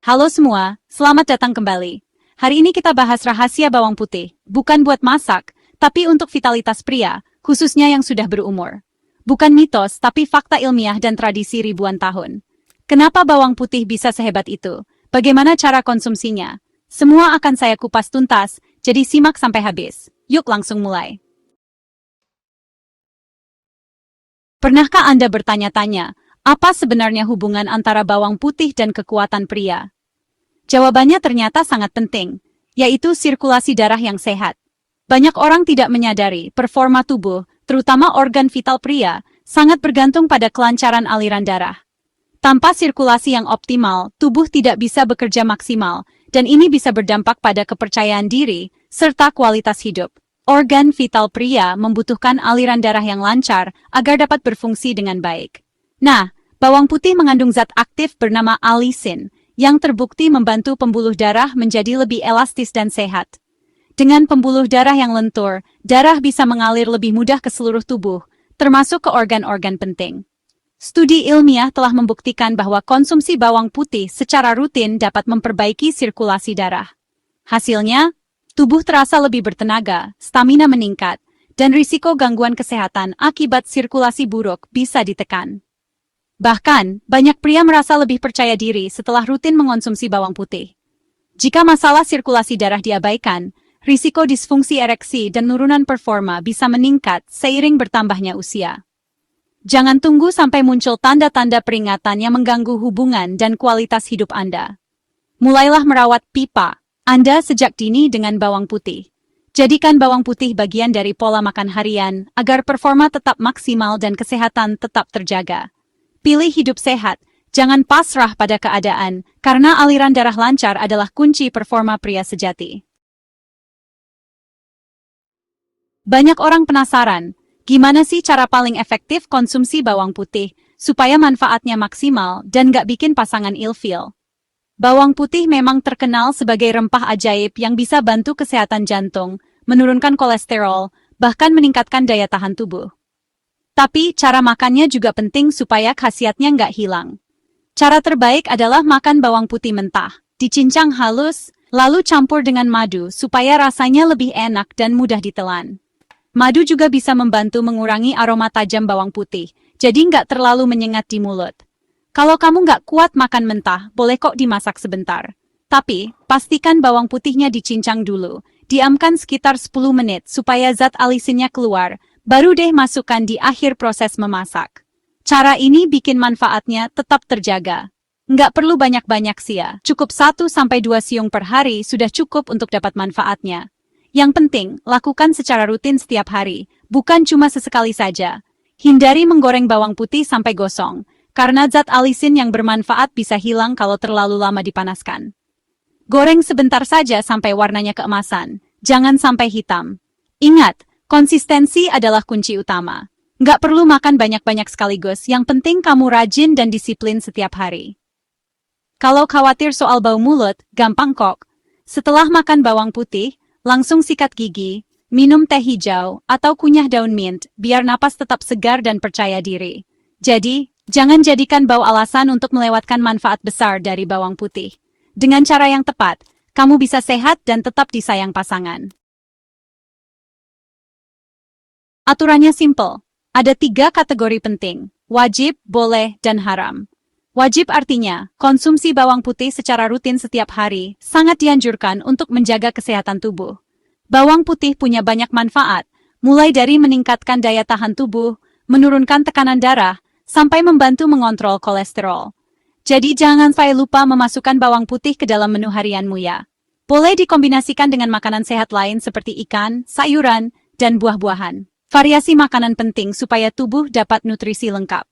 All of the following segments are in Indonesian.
Halo semua, selamat datang kembali. Hari ini kita bahas rahasia bawang putih, bukan buat masak, tapi untuk vitalitas pria, khususnya yang sudah berumur. Bukan mitos, tapi fakta ilmiah dan tradisi ribuan tahun. Kenapa bawang putih bisa sehebat itu? Bagaimana cara konsumsinya? Semua akan saya kupas tuntas, jadi simak sampai habis. Yuk langsung mulai. Pernahkah Anda bertanya-tanya, apa sebenarnya hubungan antara bawang putih dan kekuatan pria? Jawabannya ternyata sangat penting, yaitu sirkulasi darah yang sehat. Banyak orang tidak menyadari performa tubuh, terutama organ vital pria, sangat bergantung pada kelancaran aliran darah. Tanpa sirkulasi yang optimal, tubuh tidak bisa bekerja maksimal, dan ini bisa berdampak pada kepercayaan diri, serta kualitas hidup. Organ vital pria membutuhkan aliran darah yang lancar agar dapat berfungsi dengan baik. Nah, bawang putih mengandung zat aktif bernama alisin, yang terbukti membantu pembuluh darah menjadi lebih elastis dan sehat. Dengan pembuluh darah yang lentur, darah bisa mengalir lebih mudah ke seluruh tubuh, termasuk ke organ-organ penting. Studi ilmiah telah membuktikan bahwa konsumsi bawang putih secara rutin dapat memperbaiki sirkulasi darah. Hasilnya, tubuh terasa lebih bertenaga, stamina meningkat, dan risiko gangguan kesehatan akibat sirkulasi buruk bisa ditekan. Bahkan, banyak pria merasa lebih percaya diri setelah rutin mengonsumsi bawang putih. Jika masalah sirkulasi darah diabaikan, risiko disfungsi ereksi dan nurunan performa bisa meningkat seiring bertambahnya usia. Jangan tunggu sampai muncul tanda-tanda peringatan yang mengganggu hubungan dan kualitas hidup Anda. Mulailah merawat pipa Anda sejak dini dengan bawang putih. Jadikan bawang putih bagian dari pola makan harian agar performa tetap maksimal dan kesehatan tetap terjaga. Pilih hidup sehat, jangan pasrah pada keadaan, karena aliran darah lancar adalah kunci performa pria sejati. Banyak orang penasaran, gimana sih cara paling efektif konsumsi bawang putih, supaya manfaatnya maksimal dan gak bikin pasangan ilfeel. Bawang putih memang terkenal sebagai rempah ajaib yang bisa bantu kesehatan jantung, menurunkan kolesterol, bahkan meningkatkan daya tahan tubuh. Tapi, cara makannya juga penting supaya khasiatnya nggak hilang. Cara terbaik adalah makan bawang putih mentah, dicincang halus, lalu campur dengan madu supaya rasanya lebih enak dan mudah ditelan. Madu juga bisa membantu mengurangi aroma tajam bawang putih, jadi nggak terlalu menyengat di mulut. Kalau kamu nggak kuat makan mentah, boleh kok dimasak sebentar. Tapi, pastikan bawang putihnya dicincang dulu, diamkan sekitar 10 menit supaya zat alisinnya keluar, baru deh masukkan di akhir proses memasak. Cara ini bikin manfaatnya tetap terjaga. Nggak perlu banyak-banyak sia, cukup 1-2 siung per hari sudah cukup untuk dapat manfaatnya. Yang penting, lakukan secara rutin setiap hari, bukan cuma sesekali saja. Hindari menggoreng bawang putih sampai gosong, karena zat alisin yang bermanfaat bisa hilang kalau terlalu lama dipanaskan. Goreng sebentar saja sampai warnanya keemasan, jangan sampai hitam. Ingat, konsistensi adalah kunci utama. Nggak perlu makan banyak-banyak sekaligus, yang penting kamu rajin dan disiplin setiap hari. Kalau khawatir soal bau mulut, gampang kok. Setelah makan bawang putih, langsung sikat gigi, minum teh hijau, atau kunyah daun mint, biar napas tetap segar dan percaya diri. Jadi, jangan jadikan bau alasan untuk melewatkan manfaat besar dari bawang putih. Dengan cara yang tepat, kamu bisa sehat dan tetap disayang pasangan. Aturannya simple. Ada 3 kategori penting, wajib, boleh, dan haram. Wajib artinya, konsumsi bawang putih secara rutin setiap hari sangat dianjurkan untuk menjaga kesehatan tubuh. Bawang putih punya banyak manfaat, mulai dari meningkatkan daya tahan tubuh, menurunkan tekanan darah, sampai membantu mengontrol kolesterol. Jadi jangan sampai lupa memasukkan bawang putih ke dalam menu harianmu ya. Boleh dikombinasikan dengan makanan sehat lain seperti ikan, sayuran, dan buah-buahan. Variasi makanan penting supaya tubuh dapat nutrisi lengkap.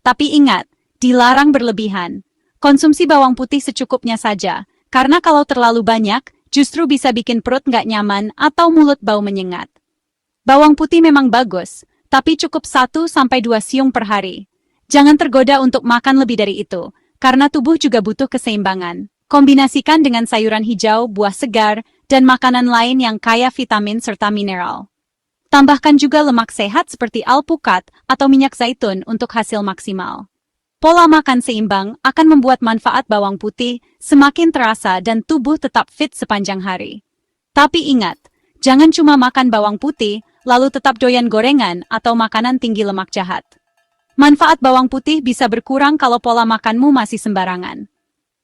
Tapi ingat, dilarang berlebihan. Konsumsi bawang putih secukupnya saja, karena kalau terlalu banyak, justru bisa bikin perut nggak nyaman atau mulut bau menyengat. Bawang putih memang bagus, tapi cukup 1-2 siung per hari. Jangan tergoda untuk makan lebih dari itu, karena tubuh juga butuh keseimbangan. Kombinasikan dengan sayuran hijau, buah segar, dan makanan lain yang kaya vitamin serta mineral. Tambahkan juga lemak sehat seperti alpukat atau minyak zaitun untuk hasil maksimal. Pola makan seimbang akan membuat manfaat bawang putih semakin terasa dan tubuh tetap fit sepanjang hari. Tapi ingat, jangan cuma makan bawang putih, lalu tetap doyan gorengan atau makanan tinggi lemak jahat. Manfaat bawang putih bisa berkurang kalau pola makanmu masih sembarangan.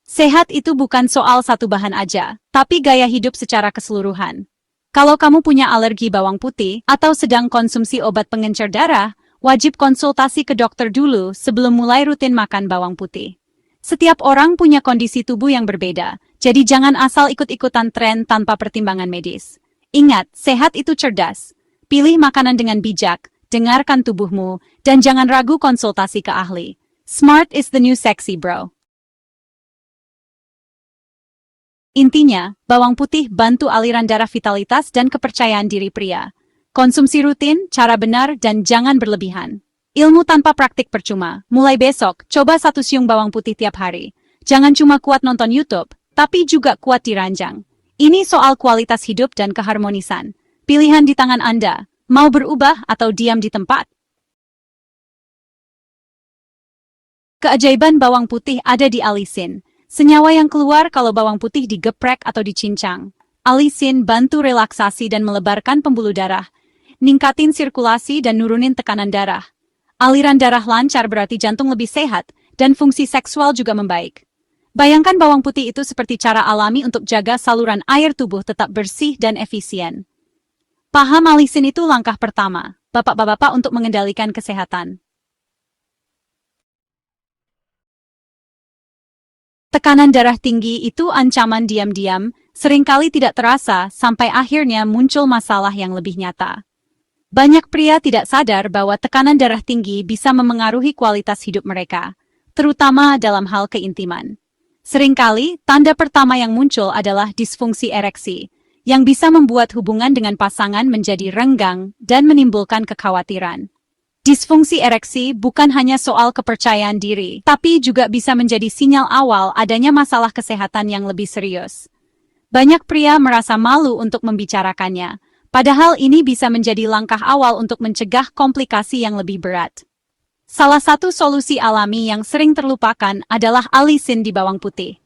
Sehat itu bukan soal satu bahan aja, tapi gaya hidup secara keseluruhan. Kalau kamu punya alergi bawang putih atau sedang konsumsi obat pengencer darah, wajib konsultasi ke dokter dulu sebelum mulai rutin makan bawang putih. Setiap orang punya kondisi tubuh yang berbeda, jadi jangan asal ikut-ikutan tren tanpa pertimbangan medis. Ingat, sehat itu cerdas. Pilih makanan dengan bijak, dengarkan tubuhmu, dan jangan ragu konsultasi ke ahli. Smart is the new sexy, bro. Intinya, bawang putih bantu aliran darah, vitalitas, dan kepercayaan diri pria. Konsumsi rutin, cara benar, dan jangan berlebihan. Ilmu tanpa praktik percuma. Mulai besok, coba 1 siung bawang putih tiap hari. Jangan cuma kuat nonton YouTube, tapi juga kuat diranjang. Ini soal kualitas hidup dan keharmonisan. Pilihan di tangan Anda. Mau berubah atau diam di tempat? Keajaiban bawang putih ada di alisin. Senyawa yang keluar kalau bawang putih digeprek atau dicincang. Alisin bantu relaksasi dan melebarkan pembuluh darah. Ningkatin sirkulasi dan nurunin tekanan darah. Aliran darah lancar berarti jantung lebih sehat, dan fungsi seksual juga membaik. Bayangkan bawang putih itu seperti cara alami untuk jaga saluran air tubuh tetap bersih dan efisien. Paham alisin itu langkah pertama, bapak-bapak untuk mengendalikan kesehatan. Tekanan darah tinggi itu ancaman diam-diam, seringkali tidak terasa sampai akhirnya muncul masalah yang lebih nyata. Banyak pria tidak sadar bahwa tekanan darah tinggi bisa memengaruhi kualitas hidup mereka, terutama dalam hal keintiman. Seringkali, tanda pertama yang muncul adalah disfungsi ereksi, yang bisa membuat hubungan dengan pasangan menjadi renggang dan menimbulkan kekhawatiran. Disfungsi ereksi bukan hanya soal kepercayaan diri, tapi juga bisa menjadi sinyal awal adanya masalah kesehatan yang lebih serius. Banyak pria merasa malu untuk membicarakannya, padahal ini bisa menjadi langkah awal untuk mencegah komplikasi yang lebih berat. Salah satu solusi alami yang sering terlupakan adalah alisin di bawang putih.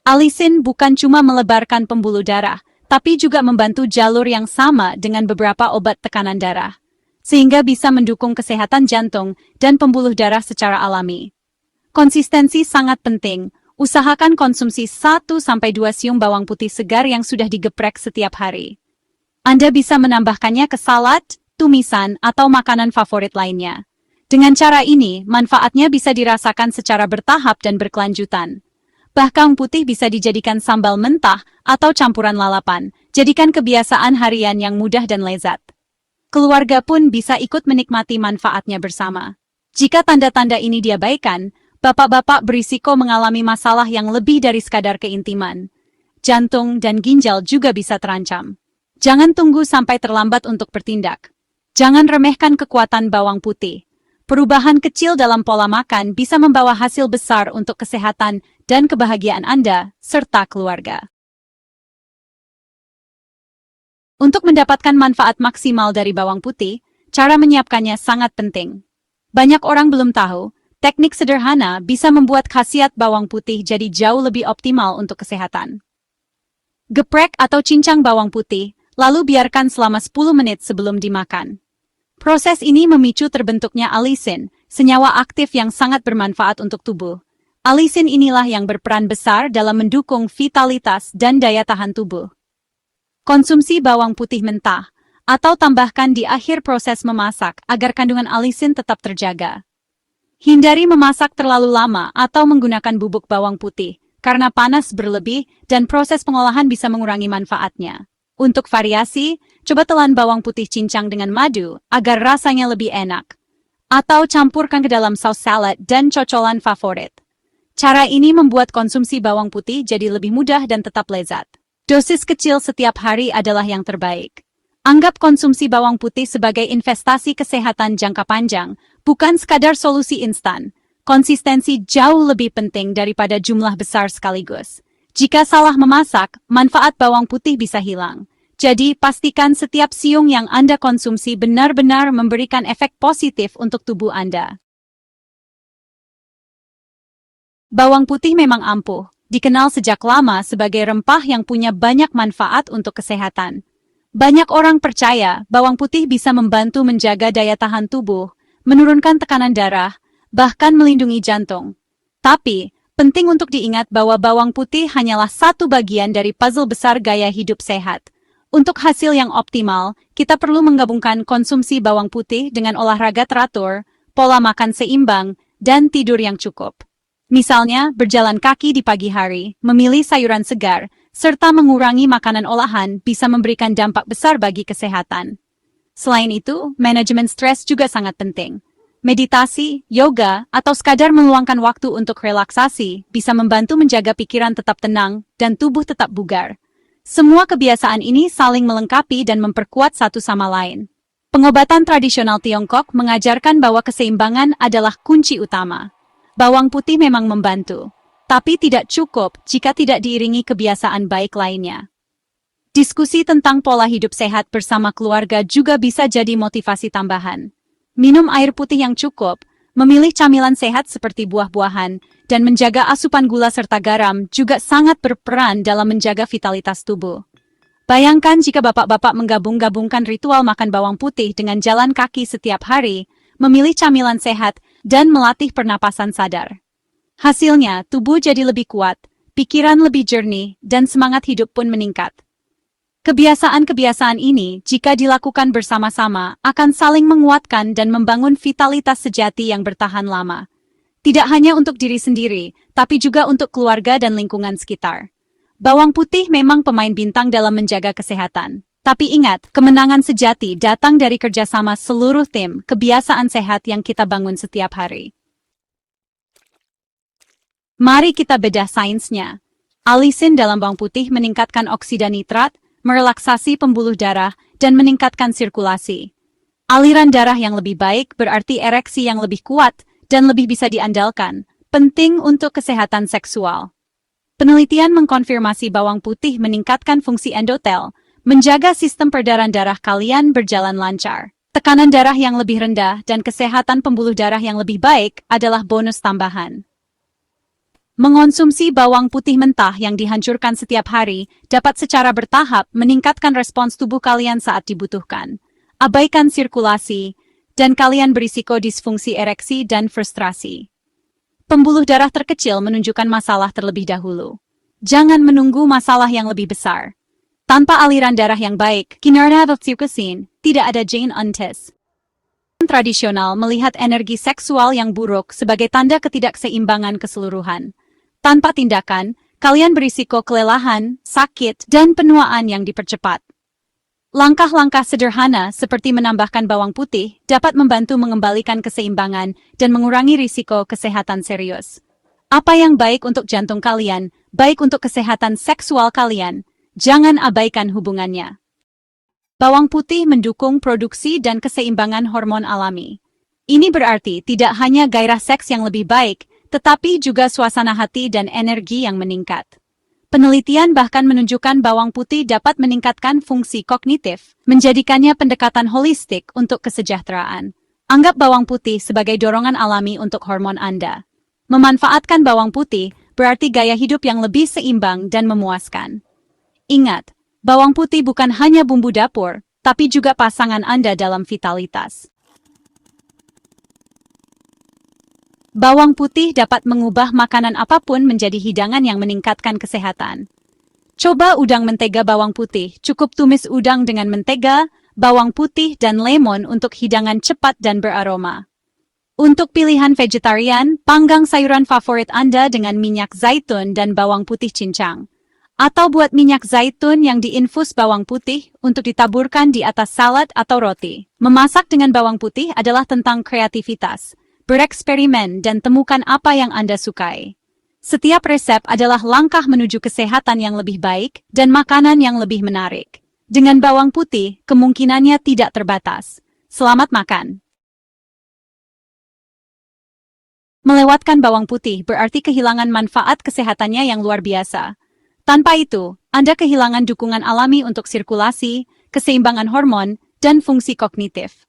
Alisin bukan cuma melebarkan pembuluh darah, tapi juga membantu jalur yang sama dengan beberapa obat tekanan darah, sehingga bisa mendukung kesehatan jantung dan pembuluh darah secara alami. Konsistensi sangat penting. Usahakan konsumsi 1-2 siung bawang putih segar yang sudah digeprek setiap hari. Anda bisa menambahkannya ke salad, tumisan, atau makanan favorit lainnya. Dengan cara ini, manfaatnya bisa dirasakan secara bertahap dan berkelanjutan. Bawang putih bisa dijadikan sambal mentah atau campuran lalapan, jadikan kebiasaan harian yang mudah dan lezat. Keluarga pun bisa ikut menikmati manfaatnya bersama. Jika tanda-tanda ini diabaikan, bapak-bapak berisiko mengalami masalah yang lebih dari sekadar keintiman. Jantung dan ginjal juga bisa terancam. Jangan tunggu sampai terlambat untuk bertindak. Jangan remehkan kekuatan bawang putih. Perubahan kecil dalam pola makan bisa membawa hasil besar untuk kesehatan dan kebahagiaan Anda serta keluarga. Untuk mendapatkan manfaat maksimal dari bawang putih, cara menyiapkannya sangat penting. Banyak orang belum tahu, teknik sederhana bisa membuat khasiat bawang putih jadi jauh lebih optimal untuk kesehatan. Geprek atau cincang bawang putih, lalu biarkan selama 10 menit sebelum dimakan. Proses ini memicu terbentuknya alisin, senyawa aktif yang sangat bermanfaat untuk tubuh. Alisin inilah yang berperan besar dalam mendukung vitalitas dan daya tahan tubuh. Konsumsi bawang putih mentah, atau tambahkan di akhir proses memasak agar kandungan alisin tetap terjaga. Hindari memasak terlalu lama atau menggunakan bubuk bawang putih, karena panas berlebih dan proses pengolahan bisa mengurangi manfaatnya. Untuk variasi, coba telan bawang putih cincang dengan madu agar rasanya lebih enak. Atau campurkan ke dalam saus salad dan cocolan favorit. Cara ini membuat konsumsi bawang putih jadi lebih mudah dan tetap lezat. Dosis kecil setiap hari adalah yang terbaik. Anggap konsumsi bawang putih sebagai investasi kesehatan jangka panjang, bukan sekadar solusi instan. Konsistensi jauh lebih penting daripada jumlah besar sekaligus. Jika salah memasak, manfaat bawang putih bisa hilang. Jadi, pastikan setiap siung yang Anda konsumsi benar-benar memberikan efek positif untuk tubuh Anda. Bawang putih memang ampuh, dikenal sejak lama sebagai rempah yang punya banyak manfaat untuk kesehatan. Banyak orang percaya bawang putih bisa membantu menjaga daya tahan tubuh, menurunkan tekanan darah, bahkan melindungi jantung. Tapi, penting untuk diingat bahwa bawang putih hanyalah satu bagian dari puzzle besar gaya hidup sehat. Untuk hasil yang optimal, kita perlu menggabungkan konsumsi bawang putih dengan olahraga teratur, pola makan seimbang, dan tidur yang cukup. Misalnya, berjalan kaki di pagi hari, memilih sayuran segar, serta mengurangi makanan olahan bisa memberikan dampak besar bagi kesehatan. Selain itu, manajemen stres juga sangat penting. Meditasi, yoga, atau sekadar meluangkan waktu untuk relaksasi bisa membantu menjaga pikiran tetap tenang dan tubuh tetap bugar. Semua kebiasaan ini saling melengkapi dan memperkuat satu sama lain. Pengobatan tradisional Tiongkok mengajarkan bahwa keseimbangan adalah kunci utama. Bawang putih memang membantu, tapi tidak cukup jika tidak diiringi kebiasaan baik lainnya. Diskusi tentang pola hidup sehat bersama keluarga juga bisa jadi motivasi tambahan. Minum air putih yang cukup, memilih camilan sehat seperti buah-buahan, dan menjaga asupan gula serta garam juga sangat berperan dalam menjaga vitalitas tubuh. Bayangkan jika bapak-bapak menggabung-gabungkan ritual makan bawang putih dengan jalan kaki setiap hari, memilih camilan sehat, dan melatih pernapasan sadar. Hasilnya, tubuh jadi lebih kuat, pikiran lebih jernih, dan semangat hidup pun meningkat. Kebiasaan-kebiasaan ini, jika dilakukan bersama-sama, akan saling menguatkan dan membangun vitalitas sejati yang bertahan lama. Tidak hanya untuk diri sendiri, tapi juga untuk keluarga dan lingkungan sekitar. Bawang putih memang pemain bintang dalam menjaga kesehatan. Tapi ingat, kemenangan sejati datang dari kerjasama seluruh tim kebiasaan sehat yang kita bangun setiap hari. Mari kita bedah sainsnya. Alisin dalam bawang putih meningkatkan oksida nitrat, merelaksasi pembuluh darah, dan meningkatkan sirkulasi. Aliran darah yang lebih baik berarti ereksi yang lebih kuat dan lebih bisa diandalkan, penting untuk kesehatan seksual. Penelitian mengkonfirmasi bawang putih meningkatkan fungsi endotel, menjaga sistem peredaran darah kalian berjalan lancar. Tekanan darah yang lebih rendah dan kesehatan pembuluh darah yang lebih baik adalah bonus tambahan. Mengonsumsi bawang putih mentah yang dihancurkan setiap hari dapat secara bertahap meningkatkan respons tubuh kalian saat dibutuhkan. Abaikan sirkulasi, dan kalian berisiko disfungsi ereksi dan frustrasi. Pembuluh darah terkecil menunjukkan masalah terlebih dahulu. Jangan menunggu masalah yang lebih besar. Tanpa aliran darah yang baik, kinerja oksitosin, tidak ada Jane Untes. Tradisional melihat energi seksual yang buruk sebagai tanda ketidakseimbangan keseluruhan. Tanpa tindakan, kalian berisiko kelelahan, sakit, dan penuaan yang dipercepat. Langkah-langkah sederhana seperti menambahkan bawang putih dapat membantu mengembalikan keseimbangan dan mengurangi risiko kesehatan serius. Apa yang baik untuk jantung kalian, baik untuk kesehatan seksual kalian, jangan abaikan hubungannya. Bawang putih mendukung produksi dan keseimbangan hormon alami. Ini berarti tidak hanya gairah seks yang lebih baik, tetapi juga suasana hati dan energi yang meningkat. Penelitian bahkan menunjukkan bawang putih dapat meningkatkan fungsi kognitif, menjadikannya pendekatan holistik untuk kesejahteraan. Anggap bawang putih sebagai dorongan alami untuk hormon Anda. Memanfaatkan bawang putih berarti gaya hidup yang lebih seimbang dan memuaskan. Ingat, bawang putih bukan hanya bumbu dapur, tapi juga pasangan Anda dalam vitalitas. Bawang putih dapat mengubah makanan apapun menjadi hidangan yang meningkatkan kesehatan. Coba udang mentega bawang putih, cukup tumis udang dengan mentega, bawang putih, dan lemon untuk hidangan cepat dan beraroma. Untuk pilihan vegetarian, panggang sayuran favorit Anda dengan minyak zaitun dan bawang putih cincang. Atau buat minyak zaitun yang diinfus bawang putih untuk ditaburkan di atas salad atau roti. Memasak dengan bawang putih adalah tentang kreativitas. Bereksperimen dan temukan apa yang Anda sukai. Setiap resep adalah langkah menuju kesehatan yang lebih baik dan makanan yang lebih menarik. Dengan bawang putih, kemungkinannya tidak terbatas. Selamat makan! Melewatkan bawang putih berarti kehilangan manfaat kesehatannya yang luar biasa. Tanpa itu, Anda kehilangan dukungan alami untuk sirkulasi, keseimbangan hormon, dan fungsi kognitif.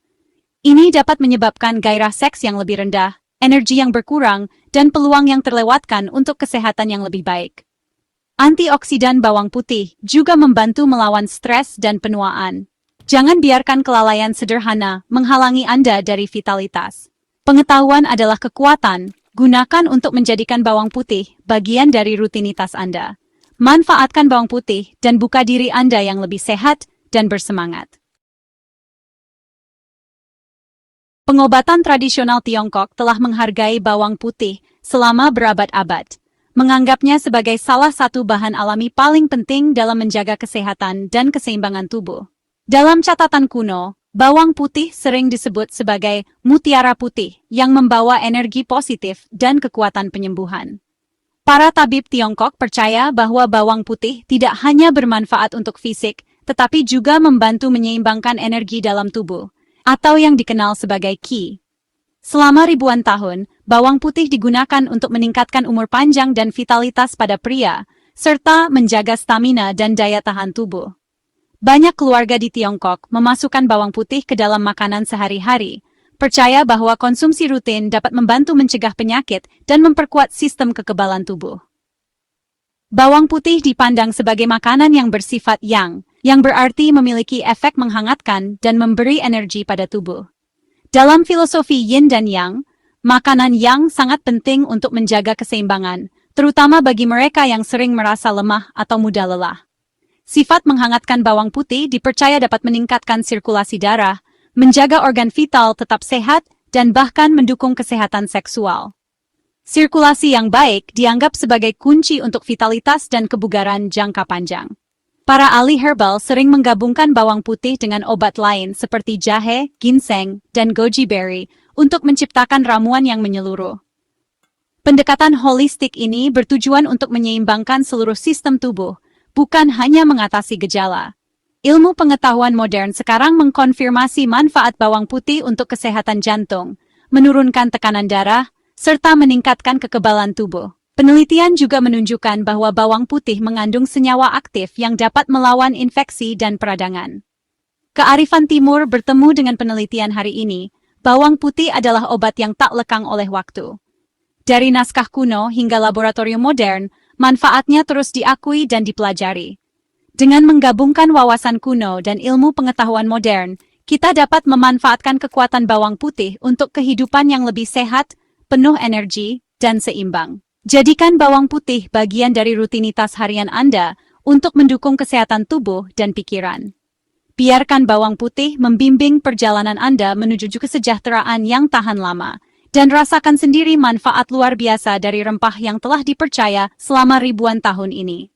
Ini dapat menyebabkan gairah seks yang lebih rendah, energi yang berkurang, dan peluang yang terlewatkan untuk kesehatan yang lebih baik. Antioksidan bawang putih juga membantu melawan stres dan penuaan. Jangan biarkan kelalaian sederhana menghalangi Anda dari vitalitas. Pengetahuan adalah kekuatan, gunakan untuk menjadikan bawang putih bagian dari rutinitas Anda. Manfaatkan bawang putih dan buka diri Anda yang lebih sehat dan bersemangat. Pengobatan tradisional Tiongkok telah menghargai bawang putih selama berabad-abad, menganggapnya sebagai salah satu bahan alami paling penting dalam menjaga kesehatan dan keseimbangan tubuh. Dalam catatan kuno, bawang putih sering disebut sebagai mutiara putih yang membawa energi positif dan kekuatan penyembuhan. Para tabib Tiongkok percaya bahwa bawang putih tidak hanya bermanfaat untuk fisik, tetapi juga membantu menyeimbangkan energi dalam tubuh, atau yang dikenal sebagai qi. Selama ribuan tahun, bawang putih digunakan untuk meningkatkan umur panjang dan vitalitas pada pria, serta menjaga stamina dan daya tahan tubuh. Banyak keluarga di Tiongkok memasukkan bawang putih ke dalam makanan sehari-hari, percaya bahwa konsumsi rutin dapat membantu mencegah penyakit dan memperkuat sistem kekebalan tubuh. Bawang putih dipandang sebagai makanan yang bersifat yang berarti memiliki efek menghangatkan dan memberi energi pada tubuh. Dalam filosofi yin dan yang, makanan yang sangat penting untuk menjaga keseimbangan, terutama bagi mereka yang sering merasa lemah atau mudah lelah. Sifat menghangatkan bawang putih dipercaya dapat meningkatkan sirkulasi darah, menjaga organ vital tetap sehat, dan bahkan mendukung kesehatan seksual. Sirkulasi yang baik dianggap sebagai kunci untuk vitalitas dan kebugaran jangka panjang. Para ahli herbal sering menggabungkan bawang putih dengan obat lain seperti jahe, ginseng, dan goji berry untuk menciptakan ramuan yang menyeluruh. Pendekatan holistik ini bertujuan untuk menyeimbangkan seluruh sistem tubuh, bukan hanya mengatasi gejala. Ilmu pengetahuan modern sekarang mengkonfirmasi manfaat bawang putih untuk kesehatan jantung, menurunkan tekanan darah, serta meningkatkan kekebalan tubuh. Penelitian juga menunjukkan bahwa bawang putih mengandung senyawa aktif yang dapat melawan infeksi dan peradangan. Kearifan Timur bertemu dengan penelitian hari ini, bawang putih adalah obat yang tak lekang oleh waktu. Dari naskah kuno hingga laboratorium modern, manfaatnya terus diakui dan dipelajari. Dengan menggabungkan wawasan kuno dan ilmu pengetahuan modern, kita dapat memanfaatkan kekuatan bawang putih untuk kehidupan yang lebih sehat, penuh energi, dan seimbang. Jadikan bawang putih bagian dari rutinitas harian Anda untuk mendukung kesehatan tubuh dan pikiran. Biarkan bawang putih membimbing perjalanan Anda menuju kesejahteraan yang tahan lama, dan rasakan sendiri manfaat luar biasa dari rempah yang telah dipercaya selama ribuan tahun ini.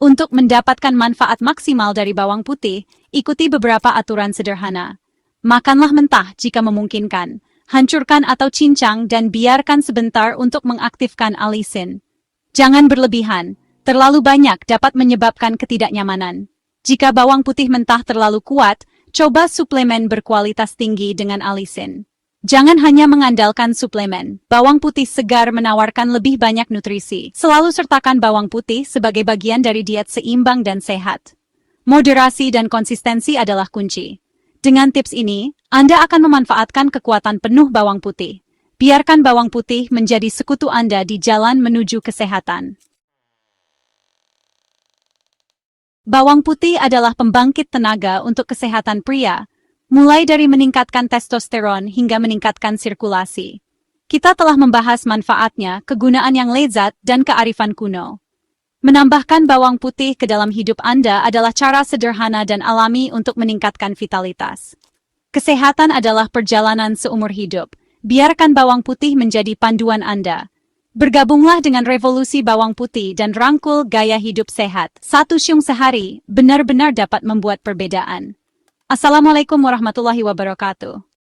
Untuk mendapatkan manfaat maksimal dari bawang putih, ikuti beberapa aturan sederhana. Makanlah mentah jika memungkinkan, hancurkan atau cincang dan biarkan sebentar untuk mengaktifkan alisin. Jangan berlebihan, terlalu banyak dapat menyebabkan ketidaknyamanan. Jika bawang putih mentah terlalu kuat, coba suplemen berkualitas tinggi dengan alisin. Jangan hanya mengandalkan suplemen. Bawang putih segar menawarkan lebih banyak nutrisi. Selalu sertakan bawang putih sebagai bagian dari diet seimbang dan sehat. Moderasi dan konsistensi adalah kunci. Dengan tips ini, Anda akan memanfaatkan kekuatan penuh bawang putih. Biarkan bawang putih menjadi sekutu Anda di jalan menuju kesehatan. Bawang putih adalah pembangkit tenaga untuk kesehatan pria, mulai dari meningkatkan testosteron hingga meningkatkan sirkulasi. Kita telah membahas manfaatnya, kegunaan yang lezat, dan kearifan kuno. Menambahkan bawang putih ke dalam hidup Anda adalah cara sederhana dan alami untuk meningkatkan vitalitas. Kesehatan adalah perjalanan seumur hidup. Biarkan bawang putih menjadi panduan Anda. Bergabunglah dengan revolusi bawang putih dan rangkul gaya hidup sehat. 1 siung sehari benar-benar dapat membuat perbedaan. Assalamualaikum warahmatullahi wabarakatuh.